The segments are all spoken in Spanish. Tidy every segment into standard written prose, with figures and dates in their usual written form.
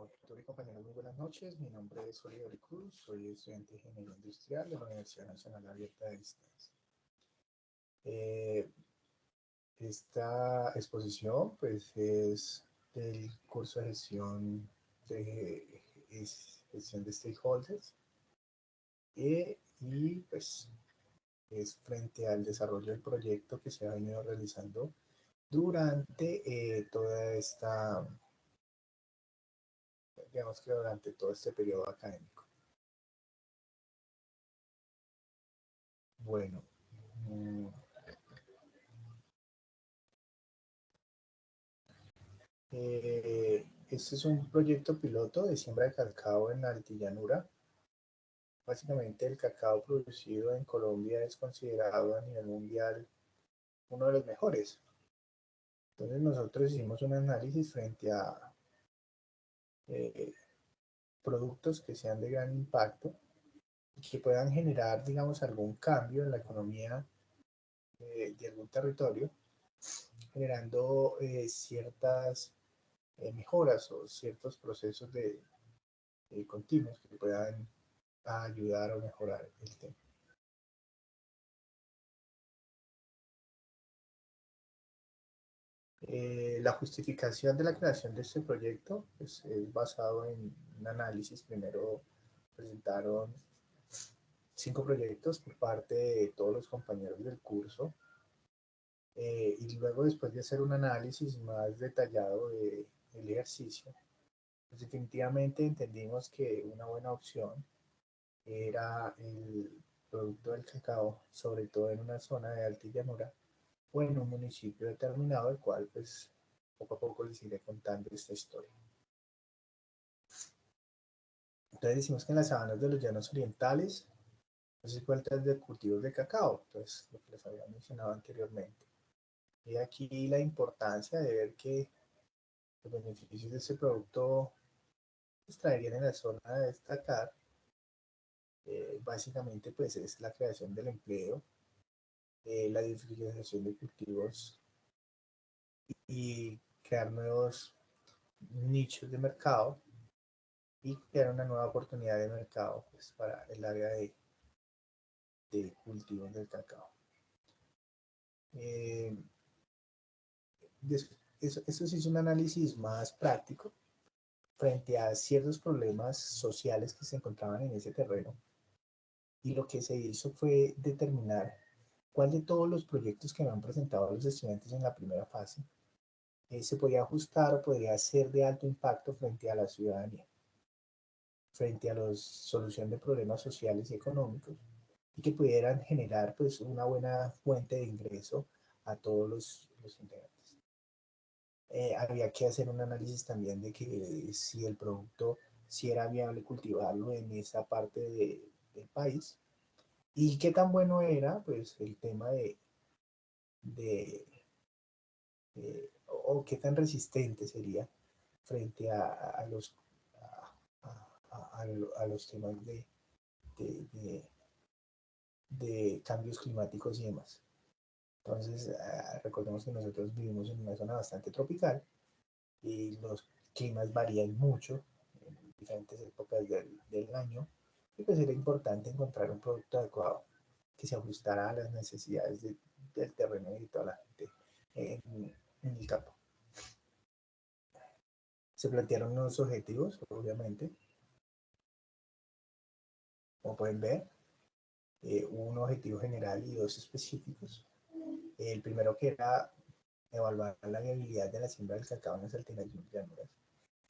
Doctor y compañeros, muy buenas noches. Mi nombre es Oliver Cruz, soy estudiante de Ingeniería Industrial de la Universidad Nacional Abierta de Distancia. Eh, esta exposición pues, es del curso de gestión de stakeholders y pues es frente al desarrollo del proyecto que se ha venido realizando durante digamos que durante todo este periodo académico. Bueno, mm, este es un proyecto piloto de siembra de cacao en altillanura. Básicamente el cacao producido en Colombia es considerado a nivel mundial uno de los mejores. Entonces nosotros hicimos un análisis frente a eh, productos que sean de gran impacto y que puedan generar, digamos, algún cambio en la economía de algún territorio, generando ciertas mejoras o ciertos procesos continuos que puedan ayudar o mejorar el tema. La justificación de la creación de este proyecto pues, es basado en un análisis. Primero presentaron 5 proyectos por parte de todos los compañeros del curso y luego después de hacer un análisis más detallado del ejercicio, pues definitivamente entendimos que una buena opción era el producto del cacao, sobre todo en una zona de alta llanura o en un municipio determinado, el cual pues poco a poco les iré contando esta historia. Entonces decimos que en las sabanas de los llanos orientales no se encuentran de cultivos de cacao, entonces lo que les había mencionado anteriormente. Y aquí la importancia de ver que los beneficios de este producto pues, traerían en la zona de destacar, básicamente pues es la creación del empleo, la diversificación de cultivos y crear nuevos nichos de mercado y crear una nueva oportunidad de mercado pues, para el área de cultivos del cacao. Eh, Esto se hizo un análisis más práctico frente a ciertos problemas sociales que se encontraban en ese terreno y lo que se hizo fue determinar cuál de todos los proyectos que habían presentado los estudiantes en la primera fase se podía ajustar o podría ser de alto impacto frente a la ciudadanía, frente a la solución de problemas sociales y económicos y que pudieran generar pues una buena fuente de ingreso a todos los integrantes. Había que hacer un análisis también de que si el producto, si era viable cultivarlo en esa parte del país y qué tan bueno era pues el tema de o qué tan resistente sería frente a los, a los temas de, de, de cambios climáticos y demás. Entonces, recordemos que nosotros vivimos en una zona bastante tropical y los climas varían mucho en diferentes épocas del año y pues era importante encontrar un producto adecuado que se ajustara a las necesidades del terreno y de toda la gente en el campo. Se plantearon unos objetivos, obviamente, como pueden ver, un objetivo general y 2 específicos. El primero que era evaluar la viabilidad de la siembra del cacao en las alternas llanuras.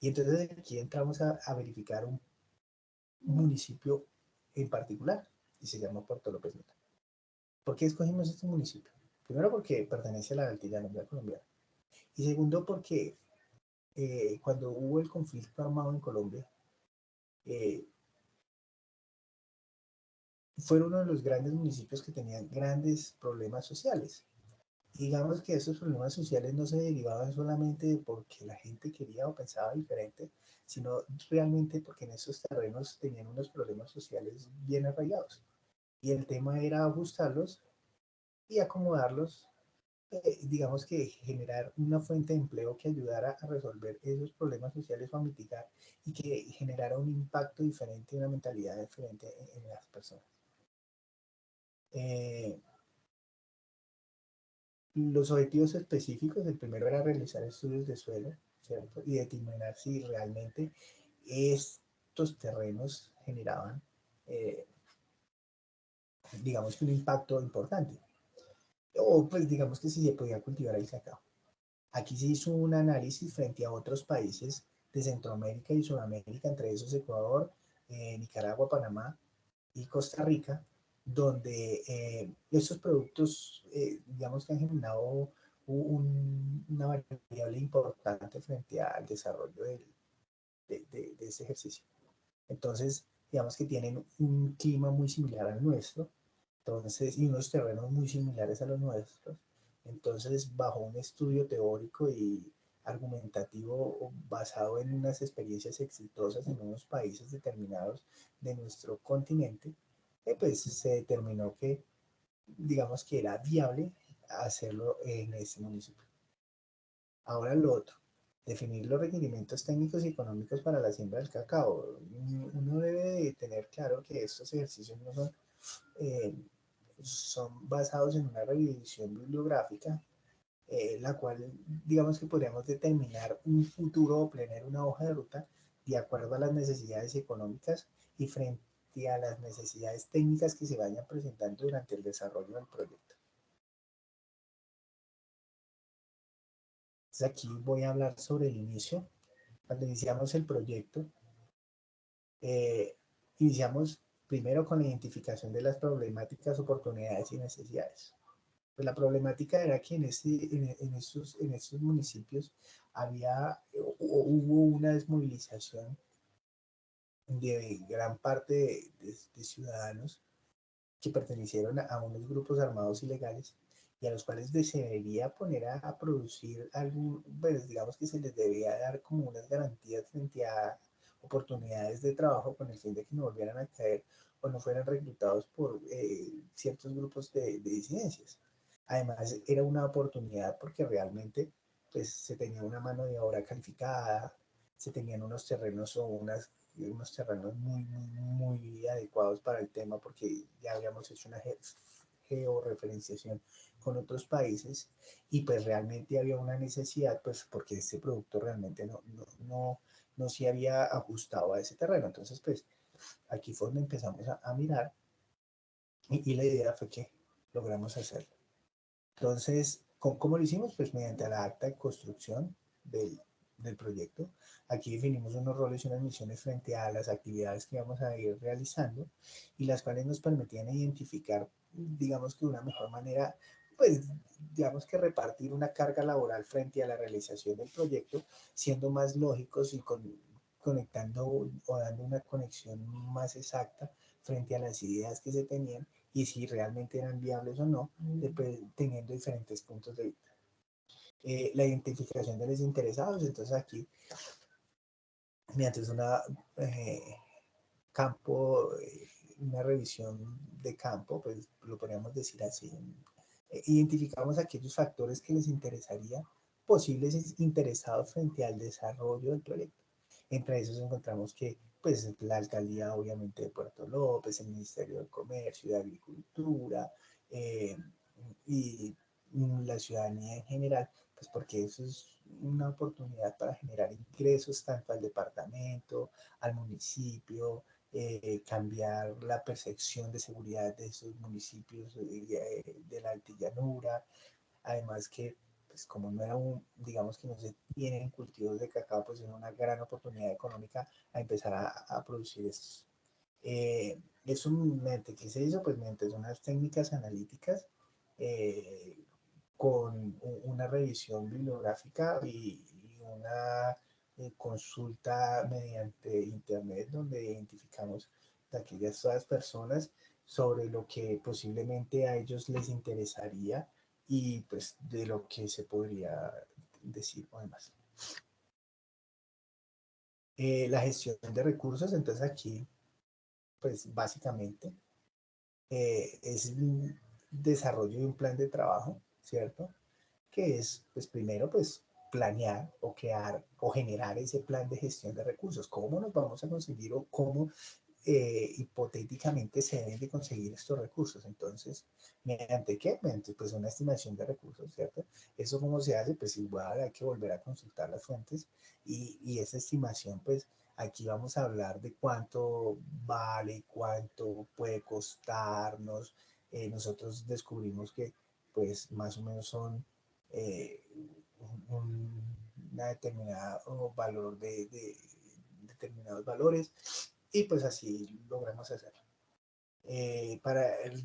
Y entonces aquí entramos a verificar un municipio en particular y se llama Puerto López Meta. ¿Por qué escogimos este municipio? Primero porque pertenece a la altillanura colombiana y segundo porque cuando hubo el conflicto armado en Colombia, eh, fue uno de los grandes municipios que tenían grandes problemas sociales. Digamos que esos problemas sociales no se derivaban solamente de porque la gente quería o pensaba diferente, sino realmente porque en esos terrenos tenían unos problemas sociales bien arraigados. Y el tema era ajustarlos y acomodarlos digamos que generar una fuente de empleo que ayudara a resolver esos problemas sociales o a mitigar y que generara un impacto diferente, una mentalidad diferente en las personas. Eh, los objetivos específicos, el primero era realizar estudios de suelo, ¿cierto? Y determinar si realmente estos terrenos generaban, eh, digamos que un impacto importante. O pues digamos que si se podía cultivar el cacao. Aquí se hizo un análisis frente a otros países de Centroamérica y Sudamérica, entre esos Ecuador, Nicaragua, Panamá y Costa Rica, donde estos productos, digamos que han generado una variable importante frente al desarrollo de ese ejercicio. Entonces, digamos que tienen un clima muy similar al nuestro, entonces, y unos terrenos muy similares a los nuestros. Entonces, bajo un estudio teórico y argumentativo basado en unas experiencias exitosas en unos países determinados de nuestro continente, pues se determinó que, digamos que era viable hacerlo en este municipio. Ahora lo otro, definir los requerimientos técnicos y económicos para la siembra del cacao. Uno debe de tener claro que estos ejercicios no son, eh, son basados en una revisión bibliográfica, la cual digamos que podríamos determinar un futuro o planear una hoja de ruta de acuerdo a las necesidades económicas y frente a las necesidades técnicas que se vayan presentando durante el desarrollo del proyecto. Entonces aquí voy a hablar sobre el inicio. Cuando iniciamos el proyecto, eh, iniciamos primero con la identificación de las problemáticas, oportunidades y necesidades. Pues la problemática era que en estos municipios hubo una desmovilización de gran parte de ciudadanos que pertenecieron a unos grupos armados ilegales y a los cuales se debería poner a producir algún, pues digamos que se les debía dar como unas garantías frente a oportunidades de trabajo con el fin de que no volvieran a caer o no fueran reclutados por ciertos grupos de disidencias. Además, era una oportunidad porque realmente pues, se tenía una mano de obra calificada, se tenían unos terrenos o unos terrenos muy adecuados para el tema porque ya habíamos hecho una georreferenciación con otros países y pues realmente había una necesidad pues porque este producto realmente no se había ajustado a ese terreno. Entonces pues aquí fue donde empezamos a mirar y la idea fue que logramos hacerlo. Entonces, ¿cómo lo hicimos? Pues mediante la acta de construcción del proyecto. Aquí definimos unos roles y unas misiones frente a las actividades que vamos a ir realizando y las cuales nos permitían identificar, digamos que de una mejor manera, pues digamos que repartir una carga laboral frente a la realización del proyecto, siendo más lógicos y conectando o dando una conexión más exacta frente a las ideas que se tenían y si realmente eran viables o no, teniendo diferentes puntos de vista. La identificación de los interesados, entonces aquí, mediante una campo, una revisión de campo, pues lo podríamos decir así, identificamos aquellos factores que les interesaría, posibles interesados frente al desarrollo del proyecto. Entre esos encontramos que pues, la alcaldía obviamente de Puerto López, el Ministerio de Comercio y de Agricultura eh, y la ciudadanía en general, pues porque eso es una oportunidad para generar ingresos tanto al departamento, al municipio, cambiar la percepción de seguridad de esos municipios de la altillanura, además que pues como no era digamos que no se tienen cultivos de cacao, pues era una gran oportunidad económica a empezar a producir estos. Eso mediante qué se hizo, pues mediante unas técnicas analíticas eh, con una revisión bibliográfica y una consulta mediante internet donde identificamos de aquellas todas personas sobre lo que posiblemente a ellos les interesaría y pues de lo que se podría decir o demás. La gestión de recursos, entonces aquí, pues básicamente es el desarrollo de un plan de trabajo, ¿cierto? que es, pues primero, pues planear o crear o generar ese plan de gestión de recursos. ¿Cómo nos vamos a conseguir o cómo hipotéticamente se deben de conseguir estos recursos? Entonces, ¿mediante qué? Mediante pues una estimación de recursos, ¿cierto? Eso cómo se hace, pues igual hay que volver a consultar las fuentes y esa estimación, pues aquí vamos a hablar de cuánto vale, cuánto puede costarnos. Nosotros descubrimos que pues más o menos son eh, una determinada valor de determinados valores y pues así logramos hacerlo. Para el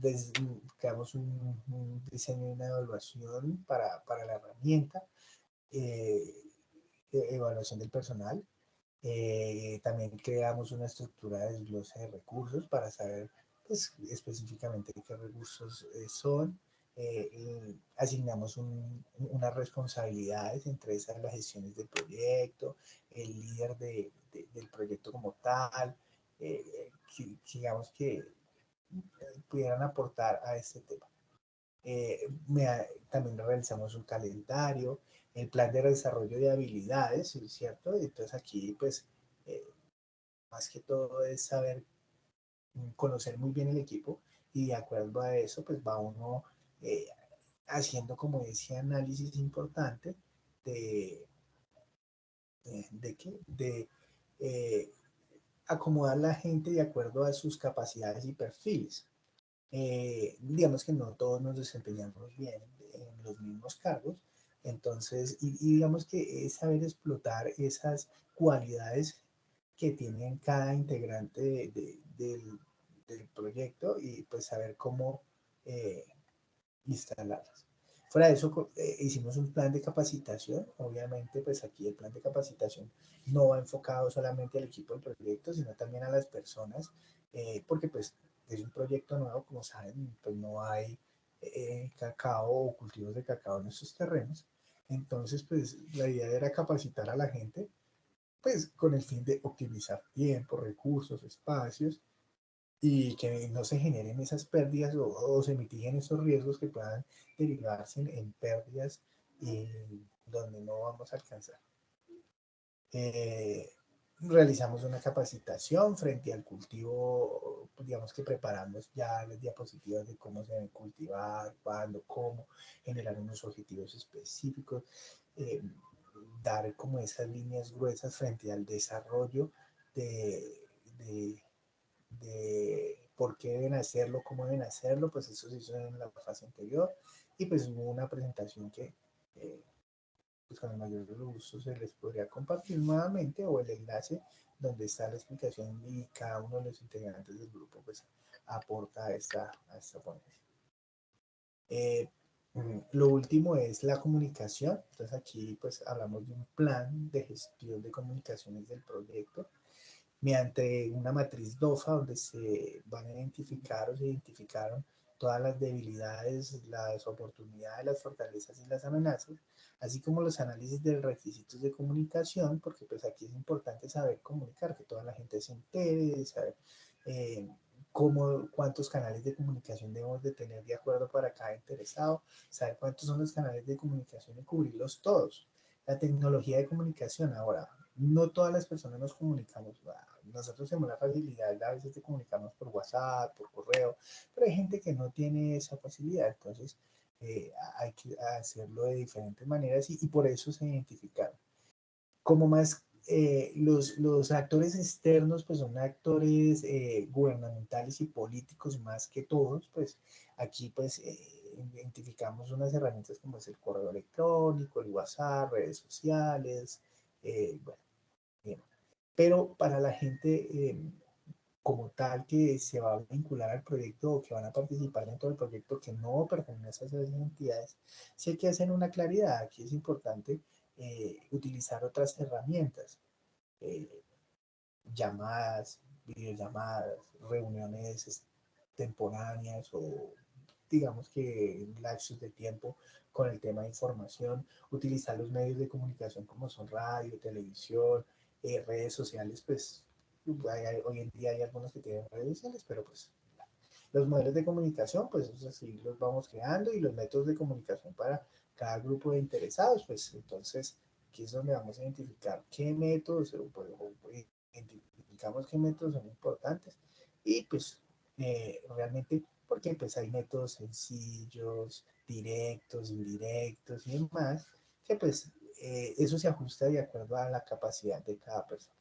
creamos un diseño y una evaluación para la herramienta, eh, evaluación del personal. También creamos una estructura de desglose de recursos para saber pues, específicamente qué recursos son. Asignamos unas responsabilidades, entre esas las gestiones del proyecto, el líder del proyecto como tal, digamos que pudieran aportar a este tema. También realizamos un calendario, el plan de desarrollo de habilidades, ¿cierto? Entonces aquí, pues, eh, más que todo es saber conocer muy bien el equipo y de acuerdo a eso, pues va uno eh, haciendo como ese análisis importante de, de eh, acomodar la gente de acuerdo a sus capacidades y perfiles. Digamos que no todos nos desempeñamos bien en los mismos cargos, entonces, y digamos que es saber explotar esas cualidades que tienen cada integrante del proyecto y pues saber cómo eh, instalarlas. Fuera de eso, hicimos un plan de capacitación. Obviamente, pues aquí el plan de capacitación no va enfocado solamente al equipo del proyecto, sino también a las personas, porque pues es un proyecto nuevo, como saben, pues no hay cacao o cultivos de cacao en estos terrenos. Entonces, pues la idea era capacitar a la gente, pues con el fin de optimizar tiempo, recursos, espacios y que no se generen esas pérdidas o se mitiguen esos riesgos que puedan derivarse en pérdidas y donde no vamos a alcanzar. Eh, Realizamos una capacitación frente al cultivo, digamos que preparamos ya las diapositivas de cómo se deben cultivar, cuándo, cómo, generar unos objetivos específicos, eh, dar como esas líneas gruesas frente al desarrollo de, de por qué deben hacerlo, cómo deben hacerlo, pues eso se hizo en la fase anterior y pues hubo una presentación que eh, pues con el mayor de los gustos se les podría compartir nuevamente o el enlace donde está la explicación y cada uno de los integrantes del grupo pues aporta a esta ponencia. Eh, lo último es la comunicación. Entonces aquí pues hablamos de un plan de gestión de comunicaciones del proyecto mediante una matriz DOFA donde se van a identificar o se identificaron todas las debilidades, las oportunidades, las fortalezas y las amenazas, así como los análisis de requisitos de comunicación, porque pues aquí es importante saber comunicar, que toda la gente se entere, saber eh, cuántos canales de comunicación debemos de tener de acuerdo para cada interesado, saber cuántos son los canales de comunicación y cubrirlos todos. La tecnología de comunicación ahora, no todas las personas nos comunicamos. Nosotros tenemos la facilidad a veces de comunicarnos por WhatsApp, por correo, pero hay gente que no tiene esa facilidad, entonces hay que hacerlo de diferentes maneras y por eso se identificaron. Como más los actores externos, pues son actores gubernamentales y políticos más que todos, pues aquí pues identificamos unas herramientas como es el correo electrónico, el WhatsApp, redes sociales, bueno, bien. Pero para la gente como tal que se va a vincular al proyecto o que van a participar dentro del proyecto que no pertenece a esas entidades, sí hay que hacer una claridad. Aquí es importante utilizar otras herramientas, eh, llamadas, videollamadas, reuniones temporáneas o digamos que lapsos de tiempo con el tema de información, utilizar los medios de comunicación como son radio, televisión, redes sociales, pues hoy en día hay algunos que tienen redes sociales, pero pues los modelos de comunicación, pues eso sí los vamos creando y los métodos de comunicación para cada grupo de interesados, pues entonces aquí es donde vamos a identificar qué métodos, pues, identificamos qué métodos son importantes y pues realmente, porque pues hay métodos sencillos, directos, indirectos y demás, que pues eso se ajusta de acuerdo a la capacidad de cada persona.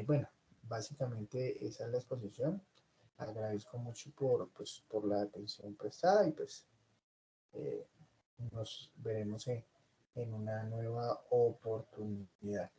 Bueno, básicamente esa es la exposición. Agradezco mucho pues, por la atención prestada y pues nos veremos en una nueva oportunidad.